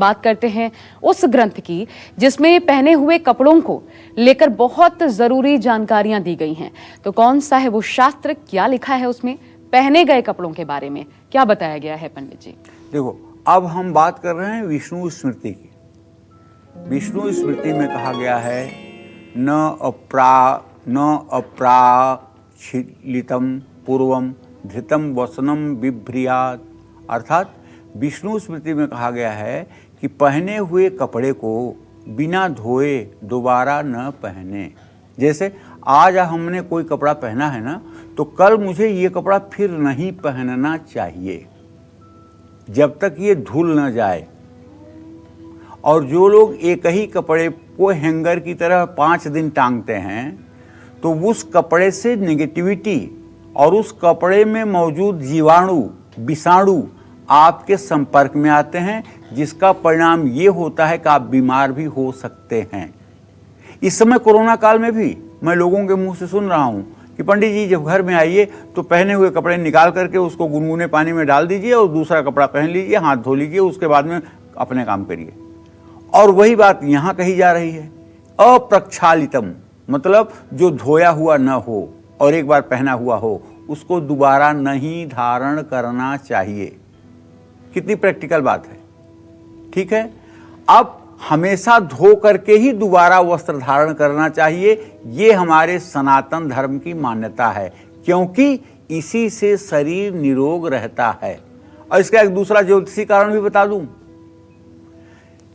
बात करते हैं उस ग्रंथ की जिसमें पहने हुए कपड़ों को लेकर बहुत जरूरी जानकारियां दी गई हैं। तो कौन सा है वो शास्त्र, क्या लिखा है उसमें, पहने गए कपड़ों के बारे में क्या बताया गया है पंडित जी? देखो, अब हम बात कर रहे हैं विष्णु स्मृति की। विष्णु स्मृति में कहा गया है न अप्राक्षिलितम पूर्वम धृतम वसनम बिभ्रियात। अर्थात विष्णु स्मृति में कहा गया है कि पहने हुए कपड़े को बिना धोए दोबारा न पहने। जैसे आज हमने कोई कपड़ा पहना है ना, तो कल मुझे ये कपड़ा फिर नहीं पहनना चाहिए जब तक ये धुल न जाए। और जो लोग एक ही कपड़े को हैंगर की तरह 5 दिन टांगते हैं, तो उस कपड़े से नेगेटिविटी और उस कपड़े में मौजूद जीवाणु, विषाणु आपके संपर्क में आते हैं, जिसका परिणाम ये होता है कि आप बीमार भी हो सकते हैं। इस समय कोरोना काल में भी मैं लोगों के मुंह से सुन रहा हूं कि पंडित जी जब घर में आइए तो पहने हुए कपड़े निकाल करके उसको गुनगुने पानी में डाल दीजिए और दूसरा कपड़ा पहन लीजिए, हाथ धो लीजिए, उसके बाद में अपने काम करिए। और वही बात यहाँ कही जा रही है, अप्रक्षालितम, मतलब जो धोया हुआ न हो और एक बार पहना हुआ हो, उसको दोबारा नहीं धारण करना चाहिए। कितनी प्रैक्टिकल बात है, ठीक है। अब हमेशा धो करके ही दोबारा वस्त्र धारण करना चाहिए, ये हमारे सनातन धर्म की मान्यता है, क्योंकि इसी से शरीर निरोग रहता है। और इसका एक दूसरा ज्योतिषी कारण भी बता दूं,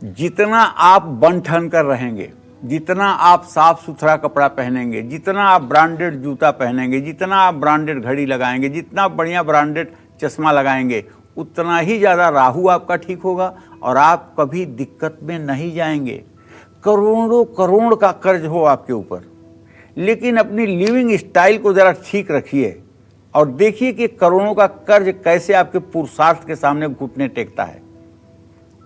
जितना आप बन ठन कर रहेंगे, जितना आप साफ सुथरा कपड़ा पहनेंगे, जितना आप ब्रांडेड जूता पहनेंगे, जितना आप ब्रांडेड घड़ी लगाएंगे, जितना बढ़िया ब्रांडेड चश्मा लगाएंगे, उतना ही ज़्यादा राहु आपका ठीक होगा और आप कभी दिक्कत में नहीं जाएंगे। करोड़ों करोड़ का कर्ज हो आपके ऊपर, लेकिन अपनी लिविंग स्टाइल को ज़रा ठीक रखिए और देखिए कि करोड़ों का कर्ज कैसे आपके पुरुषार्थ के सामने घुटने टेकता है।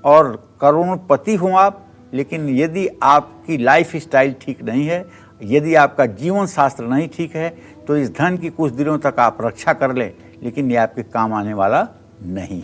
और करोड़पति हो आप, लेकिन यदि आपकी लाइफ स्टाइल ठीक नहीं है, यदि आपका जीवन शास्त्र नहीं ठीक है, तो इस धन की कुछ दिनों तक आप रक्षा कर लें, लेकिन ये आपके काम आने वाला नहीं है।